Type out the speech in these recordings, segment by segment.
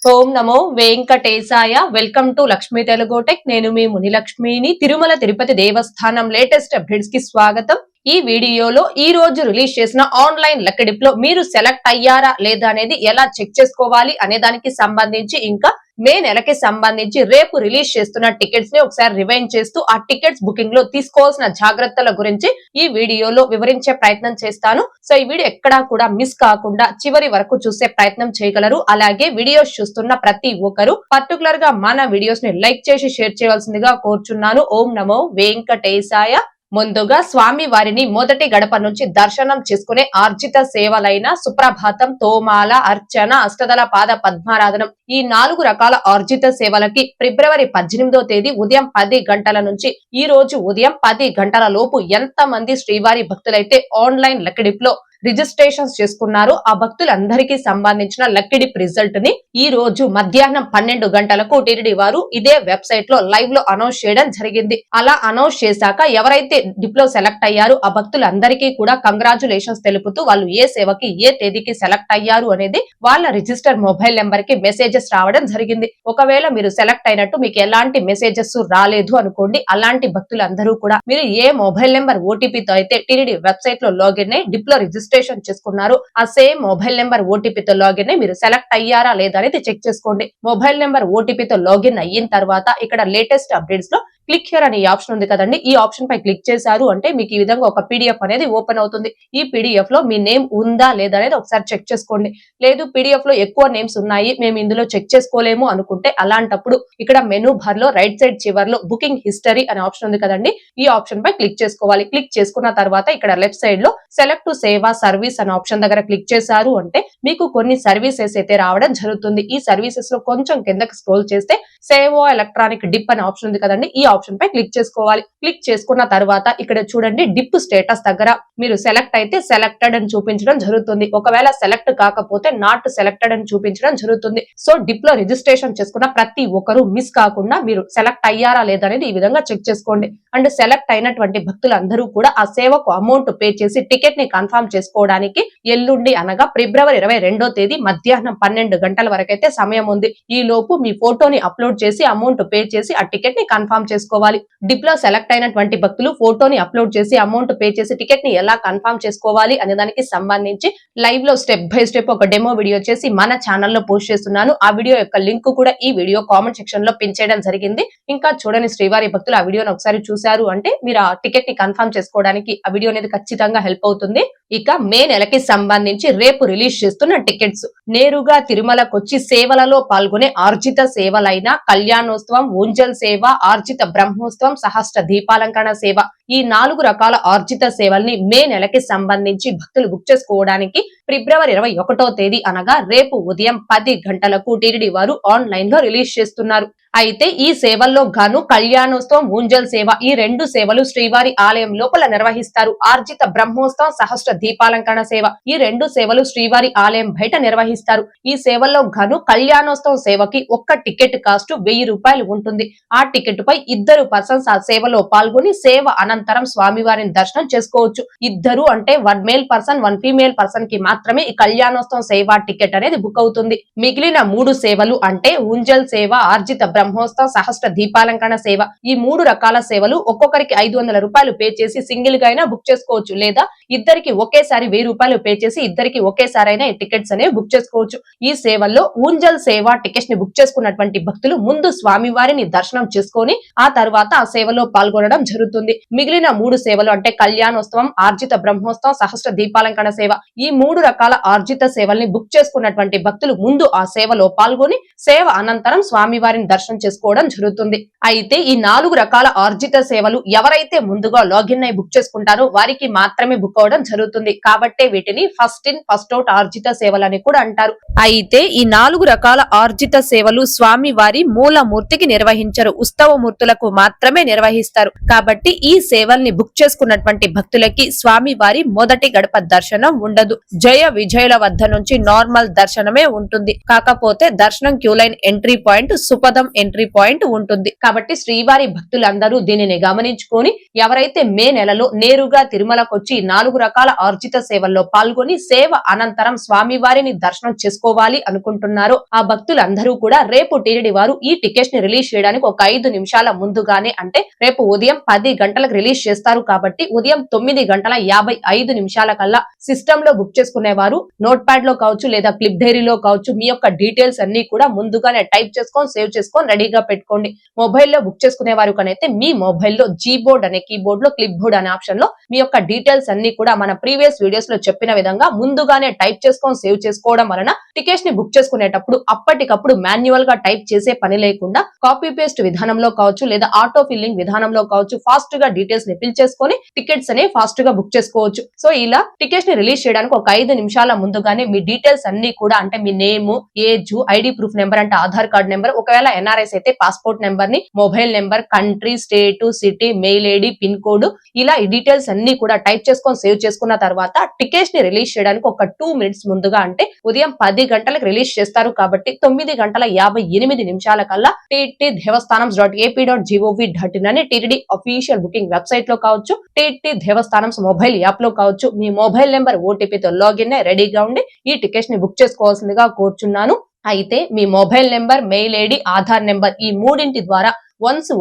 Om Namo Venkatesaya. Welcome to Lakshmi Telugu tech. నేను మీ మునిలక్ష్మిని. తిరుమల తిరుపతి దేవస్థానం latest updates కి స్వాగతం. ఈ వీడియోలో ఈ రోజు రిలీజ్ చేసిన ఆన్లైన్ లెక్కడిప్ లో మీరు సెలెక్ట్ అయ్యారా లేదా అనేది ఎలా చెక్ చేసుకోవాలి అనే దానికి సంబంధించి, ఇంకా మే నెలకి సంబంధించి రేపు రిలీజ్ చేస్తున్న టికెట్స్ ని ఒకసారి రివైండ్ చేస్తూ ఆ టికెట్స్ బుకింగ్ లో తీసుకోవాల్సిన జాగ్రత్తల గురించి ఈ వీడియోలో వివరించే ప్రయత్నం చేస్తాను. సో ఈ వీడియో ఎక్కడా కూడా మిస్ కాకుండా చివరి వరకు చూసే ప్రయత్నం చేయగలరు. అలాగే వీడియోస్ చూస్తున్న ప్రతి ఒక్కరు పర్టికులర్ గా మన వీడియోస్ ని లైక్ చేసి షేర్ చేయవలసిందిగా కోరుచున్నాను. ఓం నమో వెంకటేశాయ. ముందుగా స్వామి వారిని మొదటి గడప నుంచి దర్శనం చేసుకునే ఆర్జిత సేవలైన సుప్రభాతం, తోమాల, అర్చన, అష్టదళ పాద పద్మారాధనం ఈ 4 రకాల ఆర్జిత సేవలకి ఫిబ్రవరి 18వ తేదీ ఉదయం 10 గంటల నుంచి ఈ రోజు ఉదయం 10 గంటల లోపు ఎంత మంది శ్రీవారి భక్తులైతే ఆన్లైన్ లెక్కడిప్ లో రిజిస్ట్రేషన్స్ చేసుకున్నారు, ఆ భక్తులందరికీ సంబంధించిన లక్కీడిప్ రిజల్ట్ ని ఈ రోజు మధ్యాహ్నం 12 గంటలకు టీటీడీ వారు ఇదే వెబ్సైట్ లో లైవ్ లో అనౌన్స్ చేయడం జరిగింది. అలా అనౌన్స్ చేశాక ఎవరైతే డిప్ లో సెలెక్ట్ అయ్యారు ఆ భక్తులందరికీ కూడా కంగ్రాచులేషన్స్ తెలుపుతూ వాళ్ళు ఏ సేవకి ఏ తేదీకి సెలెక్ట్ అయ్యారు అనేది వాళ్ళ రిజిస్టర్ మొబైల్ నెంబర్ కి మెసేజెస్ రావడం జరిగింది. ఒకవేళ మీరు సెలెక్ట్ అయినట్టు మీకు ఎలాంటి మెసేజెస్ రాలేదు అనుకోండి, అలాంటి భక్తులందరూ కూడా మీరు ఏ మొబైల్ నెంబర్ ఓటీపీతో అయితే టీటీడీ వెబ్సైట్ లో లాగిన్ అయ్యి డిప్ లో రిజిస్ట్రేషన్ చేసుకున్నారు ఆ సేమ్ మొబైల్ నెంబర్ ఓటీపీతో లాగిన్ అయ్యి మీరు సెలెక్ట్ అయ్యారా లేదా అనేది చెక్ చేసుకోండి. మొబైల్ నెంబర్ ఓటీపీతో లాగిన్ అయిన తర్వాత ఇక్కడ లేటెస్ట్ అప్డేట్స్ లో క్లిక్ హియర్ అనే ఆప్షన్ ఉంది కదండి, ఈ ఆప్షన్ పై క్లిక్ చేశారు అంటే మీకు ఈ విధంగా ఒక పీడిఎఫ్ అనేది ఓపెన్ అవుతుంది. ఈ పీడిఎఫ్ లో మీ నేమ్ ఉందా లేదా అనేది ఒకసారి చెక్ చేసుకోండి. లేదు పీడిఎఫ్ లో ఎక్కువ నేమ్స్ ఉన్నాయి, మేము ఇందులో చెక్ చేసుకోలేము అనుకుంటే అలాంటప్పుడు ఇక్కడ మెనూ బార్ లో రైట్ సైడ్ చివర్లో బుకింగ్ హిస్టరీ అనే ఆప్షన్ ఉంది కదండి, ఈ ఆప్షన్ పై క్లిక్ చేసుకోవాలి. క్లిక్ చేసుకున్న తర్వాత ఇక్కడ లెఫ్ట్ సైడ్ లో సెలెక్ట్ టు సేవా సర్వీస్ అనే ఆప్షన్ దగ్గర క్లిక్ చేశారు అంటే మీకు కొన్ని సర్వీసెస్ అయితే రావడం జరుగుతుంది. ఈ సర్వీసెస్ లో కొంచెం కిందకి స్క్రోల్ చేస్తే సేవో ఎలక్ట్రానిక్ డిప్ అనే ఆప్షన్ ఉంది కదండి, ఈ ఆప్షన్ పై క్లిక్ చేసుకోవాలి. క్లిక్ చేసుకున్న తర్వాత ఇక్కడ చూడండి డిప్ స్టేటస్ దగ్గర మీరు సెలెక్ట్ అయితే సెలెక్టెడ్ అని చూపించడం జరుగుతుంది. ఒకవేళ సెలెక్ట్ కాకపోతే నాట్ సెలెక్టెడ్ అని చూపించడం జరుగుతుంది. సో డిప్ లో రిజిస్ట్రేషన్ చేసుకున్న ప్రతి ఒక్కరు మిస్ కాకుండా మీరు సెలెక్ట్ అయ్యారా లేదా అనేది ఈ విధంగా చెక్ చేసుకోండి. అండ్ సెలెక్ట్ అయినటువంటి భక్తులందరూ కూడా ఆ సేవకు అమౌంట్ పే చేసి టికెట్ ని కన్ఫర్మ్ చేసుకోవడానికి ఎల్లుండి అనగా ఫిబ్రవరి 22వ తేదీ మధ్యాహ్నం 12 గంటల వరకు అయితే సమయం ఉంది. ఈ లోపు మీ ఫోటోని అప్లోడ్ చేసి అమౌంట్ పే చేసి ఆ టికెట్ ని కన్ఫర్మ్ చేసుకోవాలి. డిప్ లో సెలెక్ట్ అయినటువంటి భక్తులు ఫోటోని అప్లోడ్ చేసి అమౌంట్ పే చేసి టికెట్ ని ఎలా కన్ఫర్మ్ చేసుకోవాలి అనే దానికి సంబంధించి లైవ్ లో స్టెప్ బై స్టెప్ ఒక డెమో వీడియో చేసి మన ఛానల్లో పోస్ట్ చేస్తున్నాను. ఆ వీడియో యొక్క లింక్ కూడా ఈ వీడియో కామెంట్ సెక్షన్ లో పిన్ చేయడం జరిగింది. ఇంకా చూడని శ్రీవారి భక్తులు ఆ వీడియోని ఒకసారి చూశారు అంటే మీరు ఆ టికెట్ ని కన్ఫర్మ్ చేసుకోవడానికి ఆ వీడియో అనేది ఖచ్చితంగా హెల్ప్ అవుతుంది. ఇక మే నెలకి సంబంధించి రేపు రిలీజ్ చేస్తున్న టికెట్స్ నేరుగా తిరుమలకొచ్చి సేవలలో పాల్గొనే ఆర్జిత సేవలైన కళ్యాణోత్సవం, ఊంజల్ సేవ, ఆర్జిత బ్రహ్మోత్సవం, సహస్ర దీపాలంకరణ సేవ ఈ 4 రకాల ఆర్జిత సేవల్ని మే నెలకి సంబంధించి భక్తులు బుక్ చేసుకోవడానికి ఫిబ్రవరి 21వ తేదీ అనగా రేపు ఉదయం 10 గంటలకు టీటీడీ వారు ఆన్లైన్ లో రిలీజ్ చేస్తున్నారు. అయితే ఈ సేవల్లో గాను కళ్యాణోత్సవం, ఊంజల్ సేవ ఈ 2 సేవలు శ్రీవారి ఆలయం లోపల నిర్వహిస్తారు. ఆర్జిత బ్రహ్మోత్సవం, సహస్ర దీపాలంకరణ సేవ ఈ 2 సేవలు శ్రీవారి ఆలయం బయట నిర్వహిస్తారు. ఈ సేవల్లో గాను కళ్యాణోత్సవం సేవకి ఒక్క టికెట్ కాస్ట్ 1000 రూపాయలు ఉంటుంది. ఆ టికెట్ పై 2 పర్సన్స్ ఆ సేవలో పాల్గొని సేవ అనంతరం స్వామివారిని దర్శనం చేసుకోవచ్చు. ఇద్దరు అంటే 1 మేల్ పర్సన్ 1 ఫీమేల్ పర్సన్ కి మాత్రమే ఈ కళ్యాణోత్సవం సేవ టికెట్ అనేది బుక్ అవుతుంది. మిగిలిన 3 సేవలు అంటే ఊంజల్ సేవ, ఆర్జిత బ్రహ్మోత్సవం, సహస్ర దీపాలంకరణ సేవ ఈ 3 రకాల సేవలు ఒక్కొక్కరికి 500 రూపాయలు పే చేసి సింగిల్ గా అయినా బుక్ చేసుకోవచ్చు, లేదా ఇద్దరికి ఒకేసారి 1000 రూపాయలు పే చేసి ఇద్దరికి ఒకేసారి అయినా ఈ టికెట్స్ అనేవి బుక్ చేసుకోవచ్చు. ఈ సేవల్లో ఊంజల్ సేవ టికెట్స్ ని బుక్ చేసుకున్నటువంటి భక్తులు ముందు స్వామివారిని దర్శనం చేసుకొని ఆ తర్వాత ఆ సేవలో పాల్గొనడం జరుగుతుంది. మిగిలిన 3 సేవలు అంటే కళ్యాణోత్సవం, ఆర్జిత బ్రహ్మోత్సవం, సహస్ర దీపాలంకరణ సేవ ఈ 3 రకాల ఆర్జిత సేవల్ని బుక్ చేసుకున్నటువంటి భక్తులు ముందు ఆ సేవలో పాల్గొని సేవ అనంతరం స్వామివారిని దర్శనం చేసుకోవడం జరుగుతుంది. అయితే ఈ 4 రకాల ఆర్జిత సేవలు ఎవరైతే ముందుగా లాగిన్ అయి బుక్ చేసుకుంటారో వారికి మాత్రమే బుక్ అవడం జరుగుతుంది. కాబట్టి వీటిని ఫస్ట్ ఇన్ ఫస్ట్ అవుట్ ఆర్జిత సేవలని కూడా అంటారు. అయితే ఈ 4 రకాల ఆర్జిత సేవలు స్వామి వారి మూలమూర్తికి నిర్వహించరు, ఉత్సవ మూర్తులకు మాత్రమే నిర్వహిస్తారు. కాబట్టి ఈ సేవల్ని బుక్ చేసుకున్నటువంటి భక్తులకి స్వామి వారి మొదటి గడప దర్శనం ఉండదు. జయ విజయుల వద్ద నుంచి నార్మల్ దర్శనమే ఉంటుంది. కాకపోతే దర్శనం queue line entry point, సుపదం entry point ఉంటుంది. కాబట్టి శ్రీవారి భక్తులందరూ దీనిని గమనించుకొని ఎవరైతే మే నెలలో నేరుగా తిరుమలకు వచ్చి 4 రకాల ఆర్జిత సేవల్లో పాల్గొని సేవ అనంతరం స్వామి వారిని దర్శనం చేసుకోవాలి అనుకుంటున్నారో ఆ భక్తులందరూ కూడా రేపు టీటీడీ వారు ఈ టికెట్స్ ని రిలీజ్ చేయడానికి ఒక 5 నిమిషాల ముందుగానే, అంటే రేపు ఉదయం 10 గంటలకు రిలీజ్ చేస్తారు కాబట్టి ఉదయం 9:55 నిమిషాల కల్లా సిస్టమ్ లో బుక్ చేసుకునేవారు నోట్ ప్యాడ్ లో కావచ్చు లేదా క్లిప్ డైరీలో కావచ్చు మీ యొక్క డీటెయిల్స్ అన్ని కూడా ముందుగానే టైప్ చేసుకొని సేవ్ చేసుకొని రెడీగా పెట్టుకోండి. మొబైల్లో బుక్ చేసుకునే వారు కనైతే మీ మొబైల్లో జీబోర్డ్ అనే కీబోర్డ్ లో క్లిప్ బోర్డ్ అనే ఆప్షన్ లో మీ యొక్క డీటెయిల్స్ అన్ని కూడా మన ప్రీవియస్ వీడియోస్ లో చెప్పిన విధంగా ముందుగానే టైప్ చేసుకొని సేవ్ చేసుకోవడం వలన టికెట్స్ ని బుక్ చేసుకునేటప్పుడు అప్పటికప్పుడు మాన్యువల్ గా టైప్ చేసే పని లేకుండా కాపీ పేస్ట్ విధానంలో కావచ్చు లేదా ఆటో ఫిల్లింగ్ విధానంలో కావచ్చు ఫాస్ట్ గా డీటెయిల్స్ ని ఫిల్ చేసుకొని టికెట్స్ అనే ఫాస్ట్ గా బుక్ చేసుకోవచ్చు. సో ఇలా టికెట్స్ ని రిలీజ్ చేయడానికి ఒక 5 నిమిషాల ముందుగానే మీ డీటెయిల్స్ అన్ని కూడా, అంటే మీ name, age, ID proof number అంటే ఆధార్ కార్డ్ నెంబర్, ఒకవేళ ఎన్ఆర్ఐస్ అయితే పాస్పోర్ట్ నెంబర్ ని, mobile number, country, state, city, mail ID, pin code, ఇలా ఈ డీటెయిల్స్ అన్ని కూడా టైప్ చేసుకొని సేవ్ చేసుకున్న తర్వాత టికెట్స్ ని రిలీజ్ చేయడానికి ఒక 2 మినిట్స్ ముందుగా, అంటే ఉదయం 10 గంటలకు రిలీజ్ చేస్తారు కాబట్టి 9:58 నిమిషాల కల్లా టీటీడీ దేవస్థానం.ap.gov.in అనే టీటీడీ అఫీషియల్ బుకింగ్ వెబ్సైట్ లో కావచ్చు, టీటీడీ దేవస్థానం మొబైల్ యాప్ లో కావచ్చు మీ మొబైల్ నెంబర్ ఓటీపీతో లాగిన్ అయి రెడీగా ఉండి ఈ టికెట్స్ ని బుక్ చేసుకోవాల్సిందిగా కోరుచున్నాను. అయితే మీ mobile number, mail ID, Aadhaar number ఈ మూడింటి ద్వారా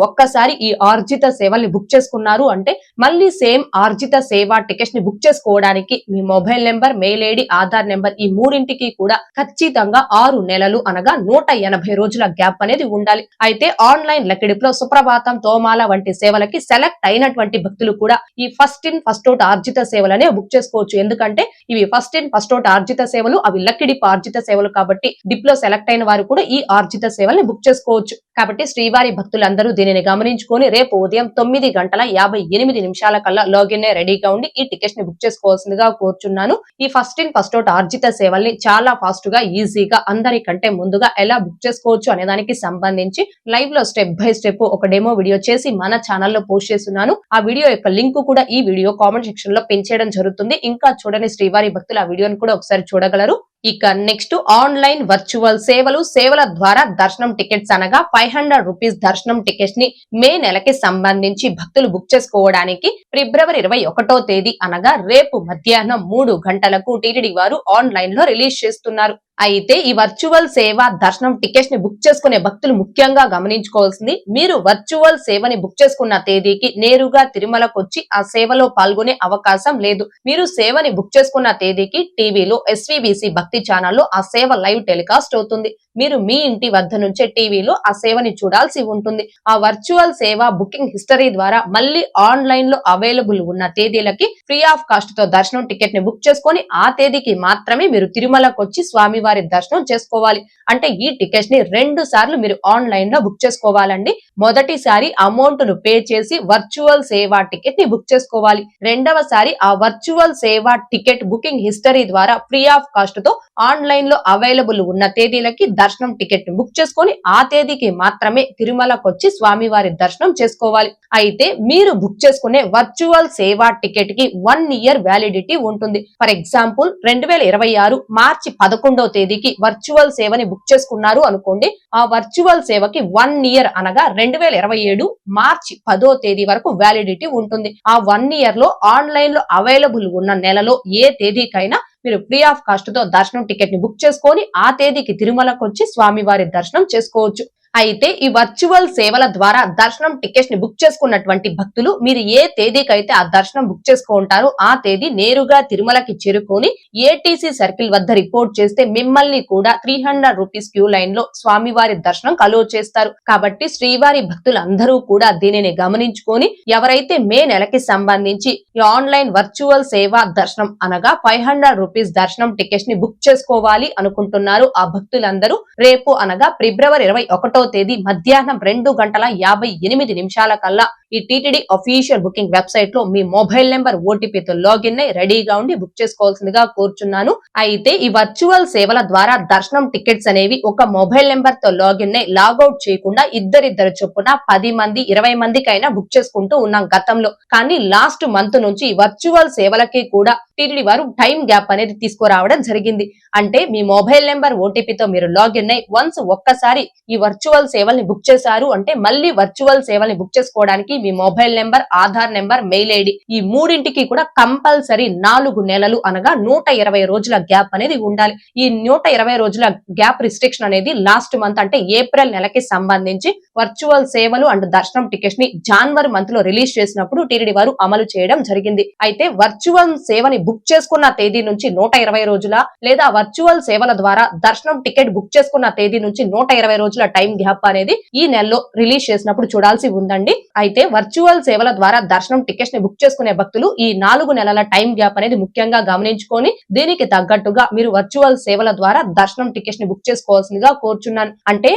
ఒక్కసారి ఈ ఆర్జిత సేవల్ని బుక్ చేసుకున్నారు అంటే మళ్ళీ సేమ్ ఆర్జిత సేవ టికెట్స్ ని బుక్ చేసుకోవడానికి మీ mobile number, mail ID, Aadhaar number ఈ మూడింటికి కూడా ఖచ్చితంగా 6 నెలలు అనగా 180 రోజుల గ్యాప్ అనేది ఉండాలి. అయితే ఆన్లైన్ లెక్కడిపులో సుప్రభాతం, తోమాల వంటి సేవలకి సెలెక్ట్ అయినటువంటి భక్తులు కూడా ఈ ఫస్ట్ ఇన్ ఫస్ట్ అవుట్ ఆర్జిత సేవలనే బుక్ చేసుకోవచ్చు. ఎందుకంటే ఇవి ఫస్ట్ ఇన్ ఫస్ట్ అవుట్ ఆర్జిత సేవలు, అవి లెక్కడిపు ఆర్జిత సేవలు కాబట్టి డిప్ లో సెలెక్ట్ అయిన వారు కూడా ఈ ఆర్జిత సేవల్ని బుక్ చేసుకోవచ్చు. కాబట్టి శ్రీవారి భక్తులందరూ దీనిని గమనించుకొని రేపు ఉదయం 9:58 నిమిషాల కల్లా లాగిన్ అయి రెడీగా ఉండి ఈ టికెట్స్ ని బుక్ చేసుకోవాల్సిందిగా కోరుచున్నాను. ఈ ఫస్ట్ ఇన్ ఫస్ట్ అవుట్ ఆర్జిత సేవల్ని చాలా ఫాస్ట్ గా, ఈజీగా అందరికంటే ముందుగా ఎలా బుక్ చేసుకోవచ్చు అనే దానికి సంబంధించి లైవ్ లో స్టెప్ బై స్టెప్ ఒక డెమో వీడియో చేసి మన ఛానల్లో పోస్ట్ చేస్తున్నాను. ఆ వీడియో యొక్క లింక్ కూడా ఈ వీడియో కామెంట్ సెక్షన్ లో పిన్ చేయడం జరుగుతుంది. ఇంకా చూడని శ్రీవారి భక్తులు ఆ వీడియోని కూడా ఒకసారి చూడగలరు. ఇక నెక్స్ట్ ఆన్లైన్ వర్చువల్ సేవల ద్వారా దర్శనం టికెట్స్ అనగా 500 రూపీస్ దర్శనం టికెట్స్ ని మే నెలకి సంబంధించి భక్తులు బుక్ చేసుకోవడానికి ఫిబ్రవరి 21వ తేదీ అనగా రేపు మధ్యాహ్నం 3 గంటలకు టీటీడీ వారు ఆన్లైన్ లో రిలీజ్ చేస్తున్నారు. అయితే ఈ వర్చువల్ సేవ దర్శనం టికెట్స్ ని బుక్ చేసుకునే భక్తులు ముఖ్యంగా గమనించుకోవాల్సింది, మీరు వర్చువల్ సేవని బుక్ చేసుకున్న తేదీకి నేరుగా తిరుమలకు వచ్చి ఆ సేవలో పాల్గొనే అవకాశం లేదు. మీరు సేవని బుక్ చేసుకున్న తేదీకి టీవీలో ఎస్వీబీసీ భక్తి ఛానల్లో ఆ సేవ లైవ్ టెలికాస్ట్ అవుతుంది. మీరు మీ ఇంటి వద్ద నుంచే టీవీలో ఆ సేవని చూడాల్సి ఉంటుంది. ఆ వర్చువల్ సేవ బుకింగ్ హిస్టరీ ద్వారా మళ్ళీ ఆన్లైన్ లో అవైలబుల్ ఉన్న తేదీలకి ఫ్రీ ఆఫ్ కాస్ట్ తో దర్శనం టికెట్ ని బుక్ చేసుకొని ఆ తేదీకి మాత్రమే మీరు తిరుమలకు వచ్చి స్వామి వారి దర్శనం చేసుకోవాలి. అంటే ఈ టికెట్స్ ని 2 సార్లు మీరు ఆన్లైన్ లో బుక్ చేసుకోవాలండి. మొదటిసారి అమౌంట్ ను పే చేసి వర్చువల్ సేవ టికెట్ ని బుక్ చేసుకోవాలి. రెండవసారి ఆ వర్చువల్ సేవ టికెట్ బుకింగ్ హిస్టరీ ద్వారా ఫ్రీ ఆఫ్ కాస్ట్ తో ఆన్లైన్ లో అవైలబుల్ ఉన్న తేదీలకి దర్శనం టికెట్ ని బుక్ చేసుకొని ఆ తేదీకి మాత్రమే తిరుమలకు వచ్చి స్వామి వారి దర్శనం చేసుకోవాలి. అయితే మీరు బుక్ చేసుకునే వర్చువల్ సేవ టికెట్ కి 1 ఇయర్ వ్యాలిడిటీ ఉంటుంది. ఫర్ ఎగ్జాంపుల్ 2026 మార్చి 11వ తేదీకి వర్చువల్ సేవని బుక్ చేసుకున్నారు అనుకోండి. ఆ వర్చువల్ సేవకి 1 ఇయర్ అనగా 2027 మార్చి 10వ తేదీ వరకు వ్యాలిడిటీ ఉంటుంది. ఆ 1 ఇయర్ లో ఆన్లైన్ లో అవైలబుల్ ఉన్న నెలలో ఏ తేదీకైనా మీరు ఫ్రీ ఆఫ్ కాస్ట్ తో దర్శనం టికెట్ ని బుక్ చేసుకొని ఆ తేదీకి తిరుమలకు వచ్చి స్వామివారి దర్శనం చేసుకోవచ్చు. అయితే ఈ వర్చువల్ సేవల ద్వారా దర్శనం టికెట్స్ ని బుక్ చేసుకున్నటువంటి భక్తులు మీరు ఏ తేదీకైతే ఆ దర్శనం బుక్ చేసుకుంటారో ఆ తేదీ నేరుగా తిరుమలకి చేరుకొని ఏటీసీ సర్కిల్ వద్ద రిపోర్ట్ చేస్తే మిమ్మల్ని కూడా 300 రూపీస్ క్యూ లైన్ లో స్వామివారి దర్శనం అలో చేస్తారు. కాబట్టి శ్రీవారి భక్తులందరూ కూడా దీనిని గమనించుకొని ఎవరైతే మే నెలకి సంబంధించి ఈ ఆన్లైన్ వర్చువల్ సేవ దర్శనం అనగా 500 రూపీస్ దర్శనం టికెట్స్ ని బుక్ చేసుకోవాలి అనుకుంటున్నారు ఆ భక్తులందరూ రేపు అనగా ఫిబ్రవరి 21వ తేదీ మధ్యాహ్నం 2:58 కల్లా ఈ టీటీడీ అఫీషియల్ బుకింగ్ వెబ్సైట్ లో మీ మొబైల్ నెంబర్ ఓటీపీతో లాగిన్ అయి రెడీగా ఉండి బుక్ చేసుకోవాల్సిందిగా కోరుచున్నాను. అయితే ఈ వర్చువల్ సేవల ద్వారా దర్శనం టికెట్స్ అనేవి ఒక మొబైల్ నెంబర్ తో లాగిన్ అయి లాగౌట్ చేయకుండా ఇద్దరిద్దరు చొప్పున 10 మంది 20 మందికైనా బుక్ చేసుకుంటూ ఉన్నాం గతంలో. కానీ లాస్ట్ మంత్ నుంచి వర్చువల్ సేవలకి కూడా టీటీడీ వారు టైం గ్యాప్ అనేది తీసుకురావడం జరిగింది. అంటే మీ మొబైల్ నెంబర్ ఓటీపీతో మీరు లాగిన్ అయి వన్స్ ఒక్కసారి ఈ వర్చువల్ సేవల్ని బుక్ చేశారు అంటే మళ్ళీ వర్చువల్ సేవల్ని బుక్ చేసుకోవడానికి మీ mobile number, Aadhaar number, mail ID ఈ మూడింటికి కూడా కంపల్సరీ 4 నెలలు అనగా 120 రోజుల గ్యాప్ అనేది ఉండాలి. ఈ 120 రోజుల గ్యాప్ రిస్ట్రిక్షన్ అనేది లాస్ట్ మంత్ అంటే ఏప్రిల్ నెలకి సంబంధించి వర్చువల్ సేవలు అండ్ దర్శనం టికెట్స్ ని జనవరి మంత్ లో రిలీజ్ చేసినప్పుడు టీటీడీ వారు అమలు చేయడం జరిగింది. అయితే వర్చువల్ సేవని బుక్ చేసుకున్న తేదీ నుంచి 120 రోజుల లేదా వర్చువల్ సేవల ద్వారా దర్శనం టికెట్ బుక్ చేసుకున్న తేదీ నుంచి 120 రోజుల టైం గ్యాప్ అనేది ఈ నెలలో రిలీజ్ చేసినప్పుడు చూడాల్సి ఉందండి. అయితే వర్చువల్ సేవల ద్వారా దర్శనం టికెట్స్ ని బుక్ చేసుకునే భక్తులు ఈ 4 నెలల టైం గ్యాప్ అనేది ముఖ్యంగా గమనించుకొని దీనికి తగ్గట్టుగా మీరు వర్చువల్ సేవల ద్వారా దర్శనం టికెట్స్ ని బుక్ చేసుకోవాల్సిందిగా కోరుచున్నాను. అంటే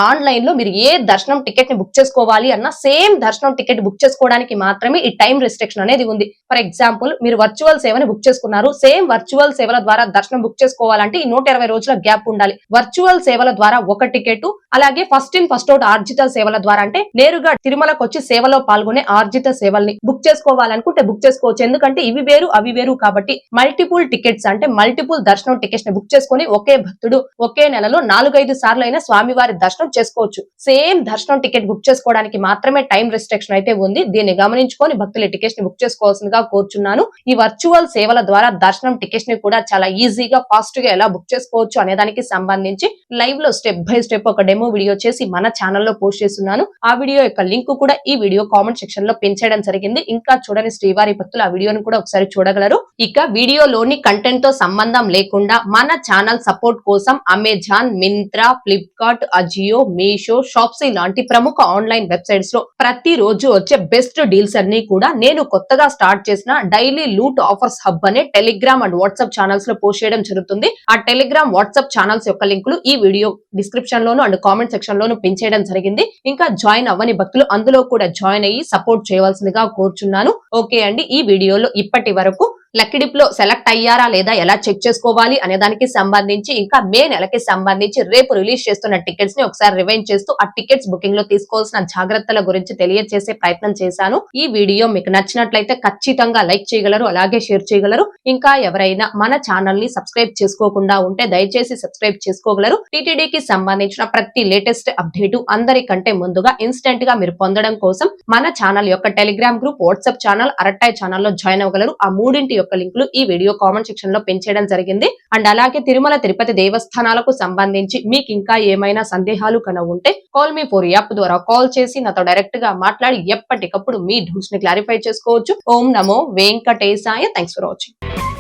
ఆన్లైన్ లో మీరు ఏ దర్శనం టికెట్ ని బుక్ చేసుకోవాలి అన్న సేమ్ దర్శనం టికెట్ బుక్ చేసుకోవడానికి మాత్రమే ఈ టైం రిస్ట్రిక్షన్ అనేది ఉంది. ఫర్ ఎగ్జాంపుల్ మీరు వర్చువల్ సేవని బుక్ చేసుకున్నారు, సేమ్ వర్చువల్ సేవల ద్వారా దర్శనం బుక్ చేసుకోవాలంటే ఈ 120 రోజుల గ్యాప్ ఉండాలి. వర్చువల్ సేవల ద్వారా ఒక టికెట్, అలాగే ఫస్ట్ ఇన్ ఫస్ట్ అవుట్ ఆర్జిత సేవల ద్వారా అంటే నేరుగా తిరుమలకు వచ్చి సేవలో పాల్గొనే ఆర్జిత సేవల్ని బుక్ చేసుకోవాలనుకుంటే బుక్ చేసుకోవచ్చు. ఎందుకంటే ఇవి వేరు అవి వేరు కాబట్టి మల్టిపుల్ టికెట్స్ అంటే మల్టిపుల్ దర్శనం టికెట్స్ ని బుక్ చేసుకుని ఒకే భక్తుడు ఒకే నెలలో 4-5 సార్లు అయినా స్వామివారి దర్శనం చేసుకోవచ్చు. సేమ్ దర్శనం టికెట్ బుక్ చేసుకోవడానికి మాత్రమే టైం రిస్ట్రిక్షన్ అయితే ఉంది. దీన్ని గమనించుకొని భక్తులు టికెట్స్ ని బుక్ చేసుకోవాల్సిందిగా కోరుచున్నాను. ఈ వర్చువల్ సేవల ద్వారా దర్శనం టికెట్స్ ని కూడా చాలా ఈజీగా ఫాస్ట్ గా ఎలా బుక్ చేసుకోవచ్చు అనే దానికి సంబంధించి లైవ్ లో స్టెప్ బై స్టెప్ ఒక డెమో వీడియో చేసి మన ఛానల్లో పోస్ట్ చేస్తున్నాను. ఆ వీడియో యొక్క లింక్ కూడా ఈ వీడియో కామెంట్ సెక్షన్ లో పిన్ చేయడం జరిగింది. ఇంకా చూడని శ్రీవారి భక్తులు ఆ వీడియోను కూడా ఒకసారి చూడగలరు. ఇక వీడియోలోని కంటెంట్ తో సంబంధం లేకుండా మన ఛానల్ సపోర్ట్ కోసం అమెజాన్, మింత్రా, ఫ్లిప్కార్ట్, అజియో, మీషో, షాప్సీ లాంటి ప్రముఖ ఆన్లైన్ వెబ్సైట్స్ లో ప్రతి రోజు వచ్చే బెస్ట్ డీల్స్ అన్ని కూడా నేను కొత్తగా స్టార్ట్ చేసిన డైలీ లూట్ ఆఫర్స్ హబ్ అనే టెలిగ్రామ్ అండ్ వాట్సాప్ ఛానల్స్ లో పోస్ట్ చేయడం జరుగుతుంది. ఆ టెలిగ్రామ్, వాట్సాప్ ఛానల్స్ యొక్క లింకులు ఈ video description loan and comment section loan pin చేయడం జరిగింది. ఇంకా జాయిన్ అవ్వని భక్తులు అందులో కూడా జాయిన్ అయ్యి సపోర్ట్ చేయవలసిందిగా కోరుచున్నాను. ఓకే అండి, ఈ వీడియోలో ఇప్పటి వరకు లక్కీ డిప్ లో సెలెక్ట్ అయ్యారా లేదా ఎలా చెక్ చేసుకోవాలి అనే దానికి సంబంధించి, ఇంకా మే నెలకి సంబంధించి రేపు రిలీజ్ చేస్తున్న టికెట్స్ ని ఒకసారి రివైండ్ చేస్తూ ఆ టికెట్స్ బుకింగ్ లో తీసుకోవాల్సిన జాగ్రత్తల గురించి తెలియజేసే ప్రయత్నం చేశాను. ఈ వీడియో మీకు నచ్చినట్లయితే ఖచ్చితంగా లైక్ చేయగలరు, అలాగే షేర్ చేయగలరు. ఇంకా ఎవరైనా మన ఛానల్ ని సబ్స్క్రైబ్ చేసుకోకుండా ఉంటే దయచేసి సబ్స్క్రైబ్ చేసుకోగలరు. టీటీడీకి సంబంధించిన ప్రతి లేటెస్ట్ అప్డేట్ అందరికంటే ముందుగా ఇన్స్టెంట్ గా మీరు పొందడం కోసం మన ఛానల్ యొక్క Telegram group, WhatsApp channel, Arattai ఛానల్లో జాయిన్ అవ్వగలరు. ఆ మూడింటి యొక్క లింకులు ఈ వీడియో కామెంట్ సెక్షన్ లో పిన్ చేయడం జరిగింది. అండ్ అలాగే తిరుమల తిరుపతి దేవస్థానాలకు సంబంధించి మీకు ఇంకా ఏమైనా సందేహాలు కన ఉంటే కాల్ మీ 4 యాప్ ద్వారా కాల్ చేసి నాతో డైరెక్ట్ గా మాట్లాడి ఎప్పటికప్పుడు మీ డౌట్స్ ని క్లారిఫై చేసుకోవచ్చు. ఓం నమో వెంకటేశాయ. Thanks for watching.